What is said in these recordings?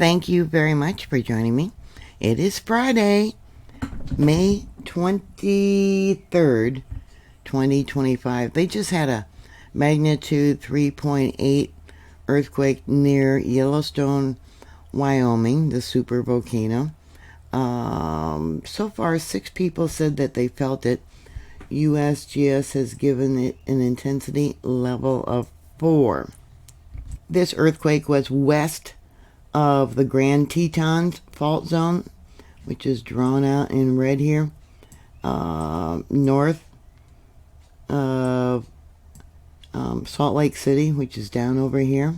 thank you very much for joining me. It is Friday, May 23rd, 2025. They just had a magnitude 3.8 earthquake near Yellowstone, Wyoming, the super volcano. So far, 6 people said that they felt it. USGS has given it an intensity level of 4. This earthquake was west of the Grand Tetons fault zone, which is drawn out in red here, north of Salt Lake City, which is down over here.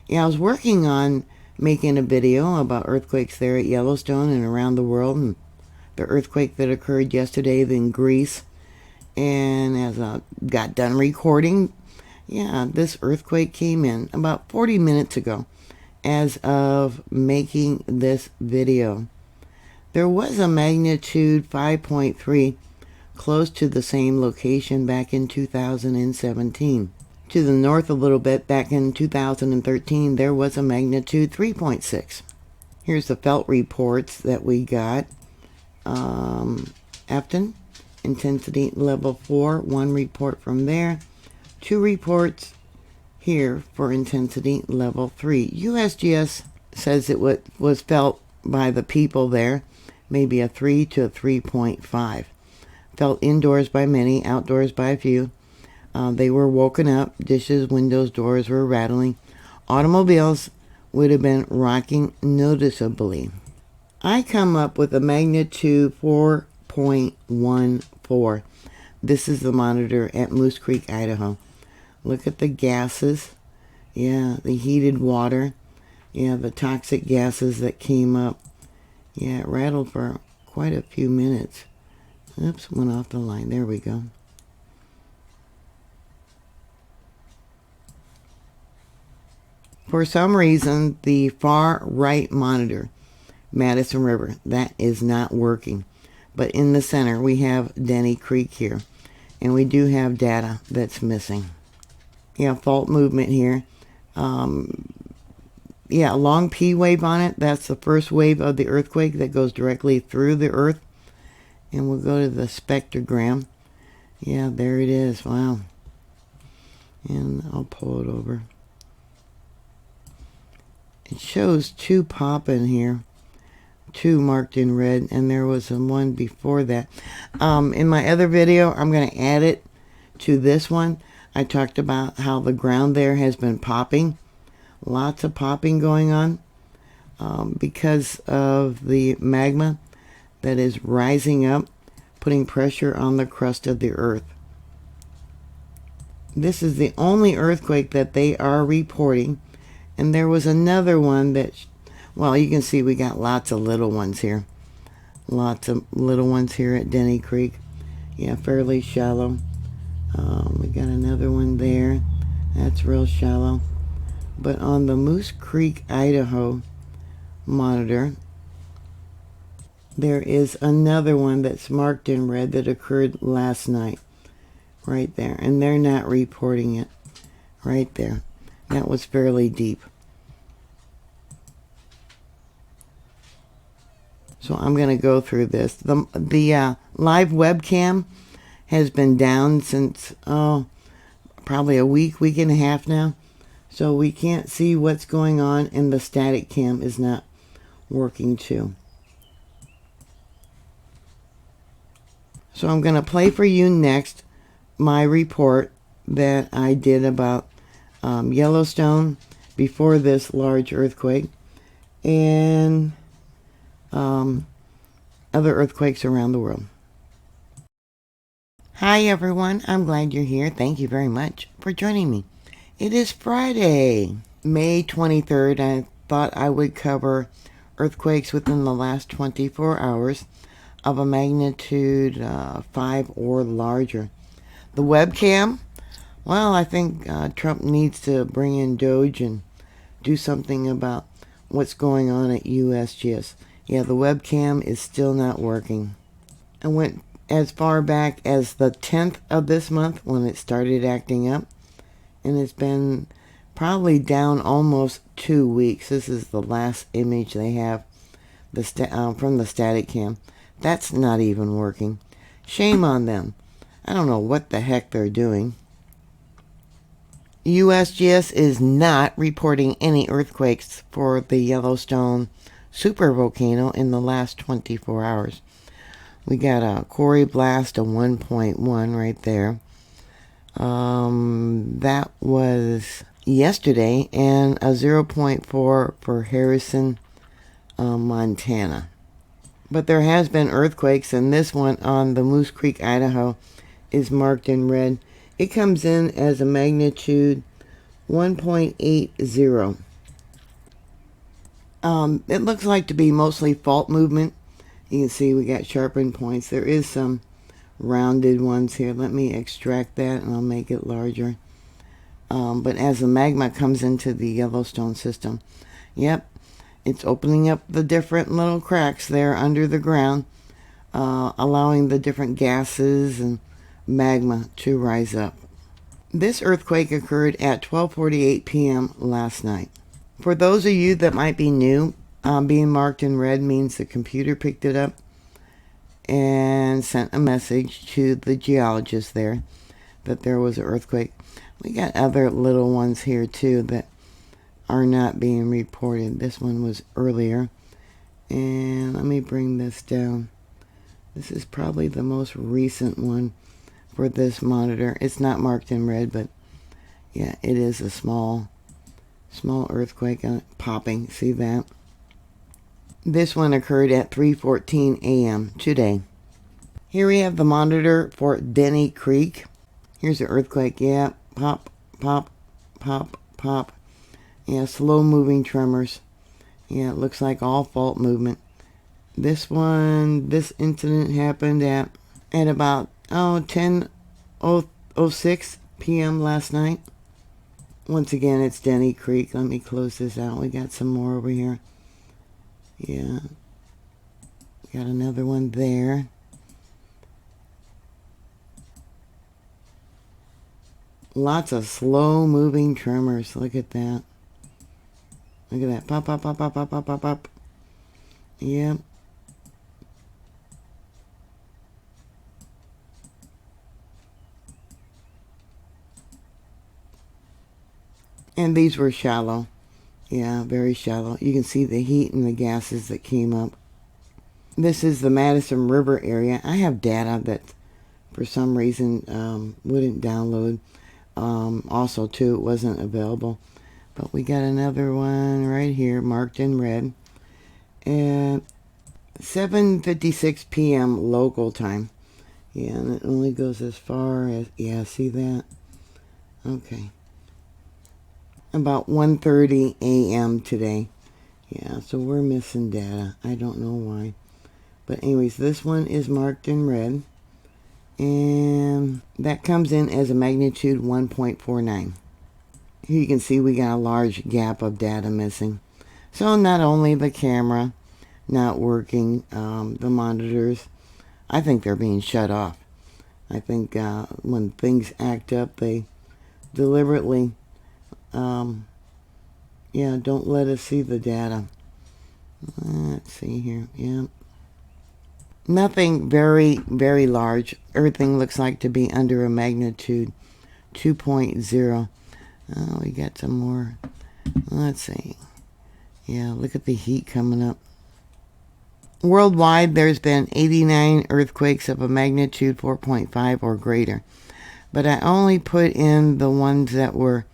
Yeah, I was working on making a video about earthquakes there at Yellowstone and around the world, and the earthquake that occurred yesterday in Greece. And as I got done recording, yeah, this earthquake came in about 40 minutes ago as of making this video. There was a magnitude 5.3 close to the same location back in 2017. To the north a little bit, back in 2013, there was a magnitude 3.6. Here's the felt reports that we got. Afton, intensity level 4, 1 report from there. 2 reports here for intensity level 3. USGS says it was felt by the people there, maybe a 3 to a 3.5. Felt indoors by many, outdoors by a few. They were woken up. Dishes, windows, doors were rattling. Automobiles would have been rocking noticeably. I come up with a magnitude 4.14. This is the monitor at Moose Creek, Idaho. Look at the gases. Yeah, the heated water. Yeah, the toxic gases that came up. Yeah, it rattled for quite a few minutes. Oops, went off the line. There we go. For some reason, the far right monitor, Madison River, that is not working. But in the center, we have Denny Creek here. And we do have data that's missing. Yeah, fault movement here. Yeah, a long P wave on it. That's the first wave of the earthquake that goes directly through the earth. And we'll go to the spectrogram. Yeah, there it is. Wow. And I'll pull it over. It shows 2 popping here. 2 marked in red, and there was one before that. In my other video, I'm going to add it to this one. I talked about how the ground there has been popping. Lots of popping going on because of the magma that is rising up, putting pressure on the crust of the earth. This is the only earthquake that they are reporting. And there was another one that, well, you can see we got lots of little ones here. Lots of little ones here at Denny Creek. Yeah, fairly shallow. We got another one there. That's real shallow. But on the Moose Creek, Idaho monitor, there is another one that's marked in red that occurred last night. Right there. And they're not reporting it. Right there. That was fairly deep. So I'm going to go through this. The live webcam has been down since, probably a week and a half now. So we can't see what's going on, and the static cam is not working too. So I'm going to play for you next my report that I did about Yellowstone before this large earthquake, and other earthquakes around the world. Hi everyone, I'm glad you're here. Thank you very much for joining me. It is Friday, May 23rd. I thought I would cover earthquakes within the last 24 hours of a magnitude 5 or larger. The webcam, well, I think Trump needs to bring in Doge and do something about what's going on at USGS. Yeah, the webcam is still not working. I went as far back as the 10th of this month when it started acting up. And it's been probably down almost 2 weeks. This is the last image they have from the static cam. That's not even working. Shame on them. I don't know what the heck they're doing. USGS is not reporting any earthquakes for the Yellowstone supervolcano in the last 24 hours. We got a Corey blast of 1.1 right there. That was yesterday, and a 0.4 for Harrison, Montana. But there has been earthquakes, and this one on the Moose Creek, Idaho, is marked in red. It comes in as a magnitude 1.80. It looks like to be mostly fault movement. You can see we got sharpened points. There is some rounded ones here. Let me extract that and I'll make it larger. But as the magma comes into the Yellowstone system, yep, it's opening up the different little cracks there under the ground, allowing the different gases and magma to rise up. This earthquake occurred at 12:48 p.m. last night. For those of you that might be new, being marked in red means the computer picked it up and sent a message to the geologist there that there was an earthquake. We got other little ones here too that are not being reported. This one was earlier. And let me bring this down. This is probably the most recent one for this monitor. It's not marked in red, but yeah, it is a small earthquake popping. See that? This one occurred at 3:14 a.m. today. Here we have the monitor for Denny Creek. Here's the earthquake. Yeah, pop, pop, pop, pop. Yeah, slow moving tremors. Yeah, it looks like all fault movement. This incident happened at about 10:06 p.m. last night. Once again, it's Denny Creek. Let me close this out. We got some more over here. Yeah. Got another one there. Lots of slow-moving tremors. Look at that. Look at that. Pop, pop, pop, pop, pop, pop, pop, pop. Yep. And these were shallow. Yeah, very shallow. You can see the heat and the gases that came up. This is the Madison River area. I have data that for some reason wouldn't download. Also, too, it wasn't available. But we got another one right here marked in red. At 7:56 p.m. local time. Yeah, and it only goes as far as... Yeah, see that? Okay. About 1:30 a.m. today. Yeah, so we're missing data. I don't know why. But anyways, this one is marked in red. And that comes in as a magnitude 1.49. Here you can see we got a large gap of data missing. So not only the camera not working, the monitors, I think they're being shut off. I think when things act up, they deliberately don't let us see the data. Let's see here. Yeah. Nothing very, very large. Everything looks like to be under a magnitude 2.0. Oh, we got some more. Let's see. Yeah, look at the heat coming up. Worldwide, there's been 89 earthquakes of a magnitude 4.5 or greater. But I only put in the ones that were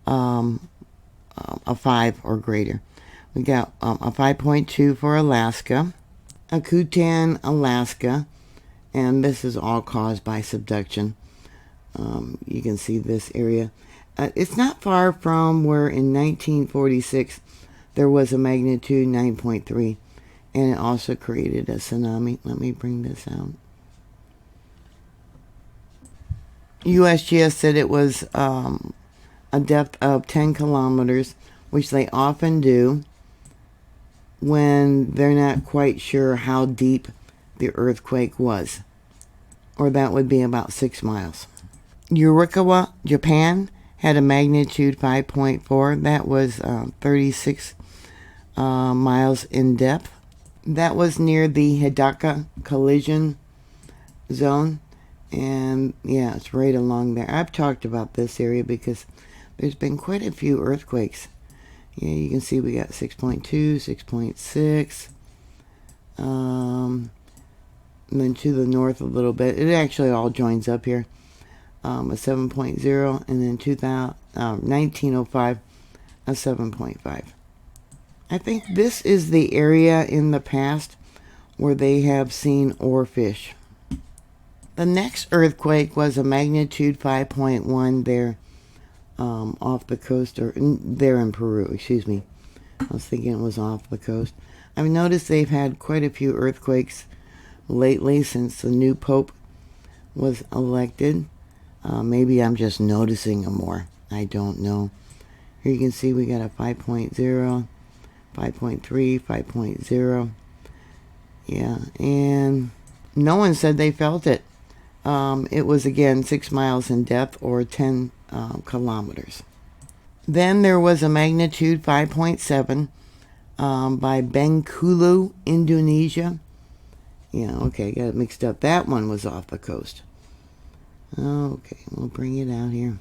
a 5 or greater. We got a 5.2 for Alaska, a Kutan, Alaska, and this is all caused by subduction. You can see this area. It's not far from where in 1946 there was a magnitude 9.3, and it also created a tsunami. Let me bring this out. USGS said it was a depth of 10 kilometers, which they often do when they're not quite sure how deep the earthquake was. Or that would be about 6 miles. Yurikawa, Japan, had a magnitude 5.4. That was 36 miles in depth. That was near the Dakota collision zone. And yeah, it's right along there. I've talked about this area because there's been quite a few earthquakes. Yeah, you can see we got 6.2, 6.6. And then to the north a little bit. It actually all joins up here. A 7.0, and then 1905, a 7.5. I think this is the area in the past where they have seen oarfish. The next earthquake was a magnitude 5.1 there off the coast, or there in Peru, excuse me. I was thinking it was off the coast. I've noticed they've had quite a few earthquakes lately since the new pope was elected. Maybe I'm just noticing them more. I don't know. Here you can see we got a 5.0, 5.3, 5.0. Yeah, and no one said they felt it. It was, again, 6 miles in depth, or 10 kilometers. Then there was a magnitude 5.7 by Bengkulu, Indonesia. Yeah, okay, got it mixed up. That one was off the coast. Okay, we'll bring it out here.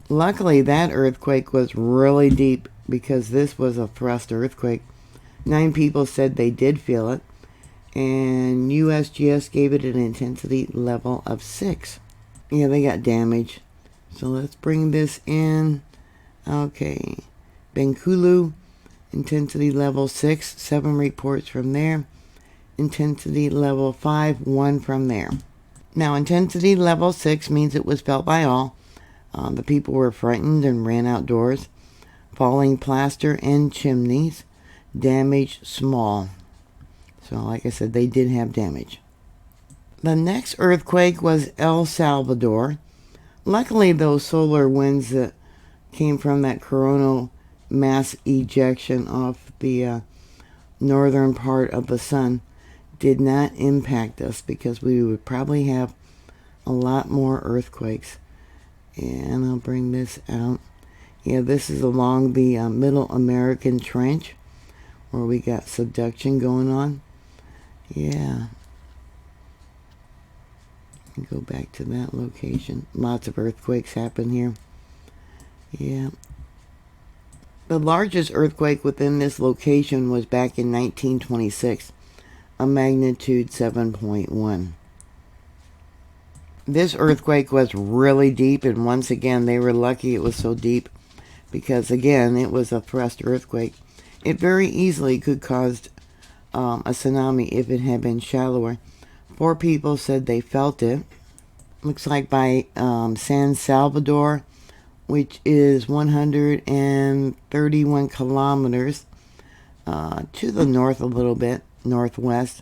Luckily, that earthquake was really deep because this was a thrust earthquake. 9 people said they did feel it, and USGS gave it an intensity level of 6. Yeah, they got damage. So let's bring this in. Okay, Bengkulu, intensity level 6, 7 reports from there. Intensity level 5, 1 from there. Now, intensity level 6 means it was felt by all. The people were frightened and ran outdoors. Falling plaster and chimneys. Damage small. So, like I said, they did have damage. The next earthquake was El Salvador. Luckily, those solar winds that came from that coronal mass ejection off the northern part of the sun did not impact us, because we would probably have a lot more earthquakes. And I'll bring this out. Yeah, this is along the Middle American Trench where we got subduction going on. Yeah. Go back to that location. Lots of earthquakes happen here. Yeah. The largest earthquake within this location was back in 1926, a magnitude 7.1. This earthquake was really deep, and once again, they were lucky it was so deep because, again, it was a thrust earthquake. It very easily could cause a tsunami if it had been shallower. 4 people said they felt it. Looks like by San Salvador, which is 131 kilometers to the north a little bit, northwest.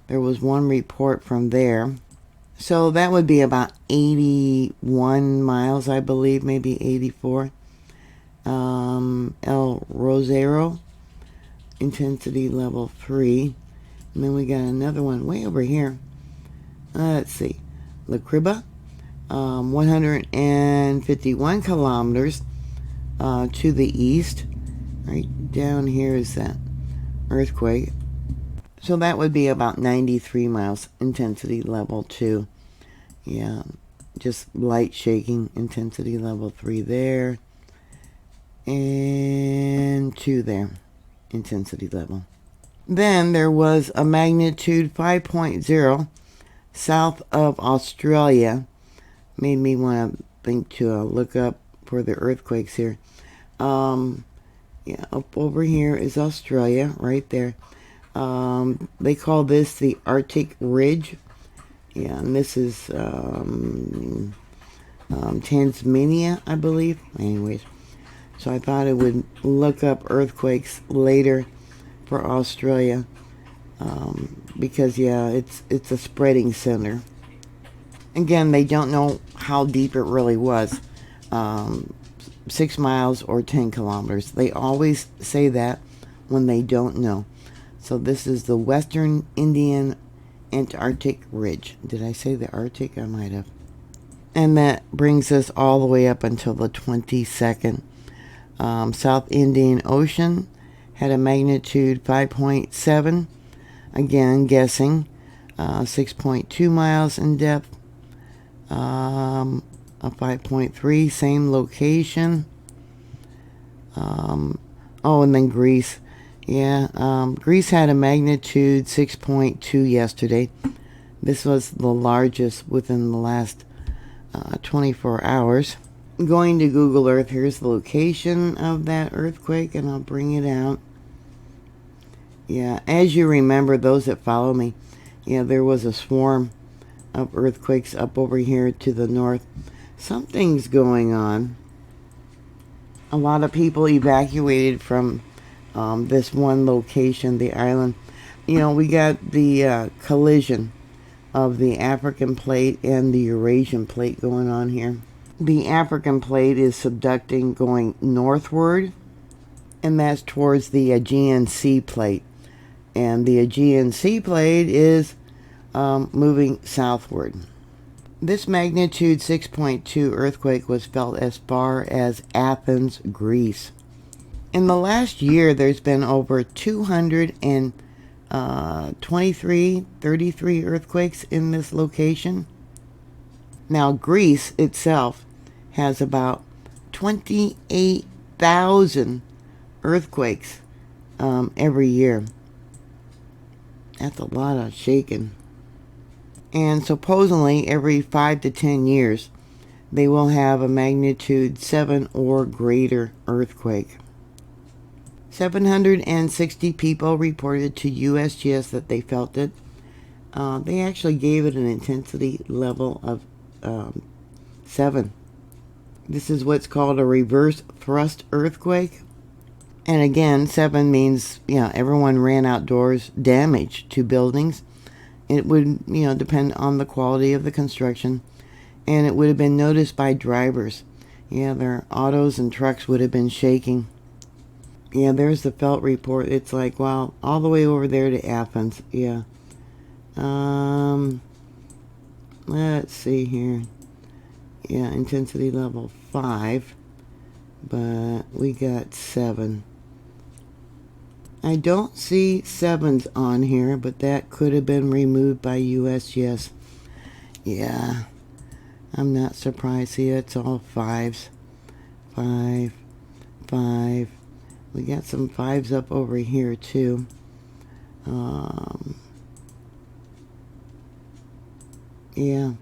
There was 1 report from there. So that would be about 81 miles, I believe, maybe 84. El Rosero, intensity level 3. And then we got another one way over here. Let's see. La Criba, 151 kilometers to the east. Right down here is that earthquake. So that would be about 93 miles, intensity level 2. Yeah, just light shaking, intensity level 3 there. And 2 there, intensity level. Then there was a magnitude 5.0 south of Australia. Made me want to think to look up for the earthquakes here. Yeah, up over here is Australia, right there. They call this the Arctic Ridge. Yeah, and this is Tasmania, I believe. Anyways, so I thought I would look up earthquakes later for Australia, because yeah, it's a spreading center. Again, they don't know how deep it really was, 6 miles or 10 kilometers. They always say that when they don't know. So this is the Western Indian Antarctic Ridge. Did I say the Arctic? I might have. And that brings us all the way up until the 22nd. South Indian Ocean had a magnitude 5.7. Again, guessing. 6.2 miles in depth. A 5.3, same location. Oh, and then Greece. Yeah, Greece had a magnitude 6.2 yesterday. This was the largest within the last 24 hours. Going to Google Earth, here's the location of that earthquake, and I'll bring it out. Yeah, as you remember, those that follow me, yeah, there was a swarm of earthquakes up over here to the north. Something's going on. A lot of people evacuated from this one location, the island. You know, we got the collision of the African plate and the Eurasian plate going on here. The African plate is subducting going northward, and that's towards the Aegean Sea plate. And the Aegean Sea plate is moving southward. This magnitude 6.2 earthquake was felt as far as Athens, Greece. In the last year, there's been over 33 earthquakes in this location. Now, Greece itself has about 28,000 earthquakes every year. That's a lot of shaking. And supposedly every 5 to 10 years, they will have a magnitude 7 or greater earthquake. 760 people reported to USGS that they felt it. They actually gave it an intensity level of 7. This is what's called a reverse thrust earthquake. And again, 7 means, everyone ran outdoors, damage to buildings. It would, depend on the quality of the construction. And it would have been noticed by drivers. Yeah, their autos and trucks would have been shaking. Yeah, there's the felt report. It's like, wow, all the way over there to Athens. Yeah. Let's see here. Yeah, intensity level 5. But we got 7. I don't see 7s on here, but that could have been removed by USGS. Yeah, I'm not surprised. See, it's all 5s. 5, 5. We got some 5s up over here, too. Yeah,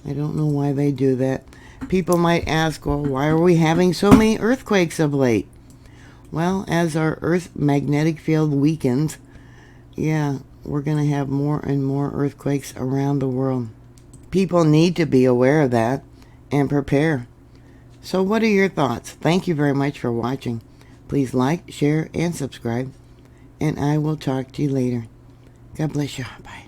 I don't know why they do that. People might ask, well, why are we having so many earthquakes of late? Well, as our Earth's magnetic field weakens, yeah, we're going to have more and more earthquakes around the world. People need to be aware of that and prepare. So what are your thoughts? Thank you very much for watching. Please like, share, and subscribe. And I will talk to you later. God bless you. Bye.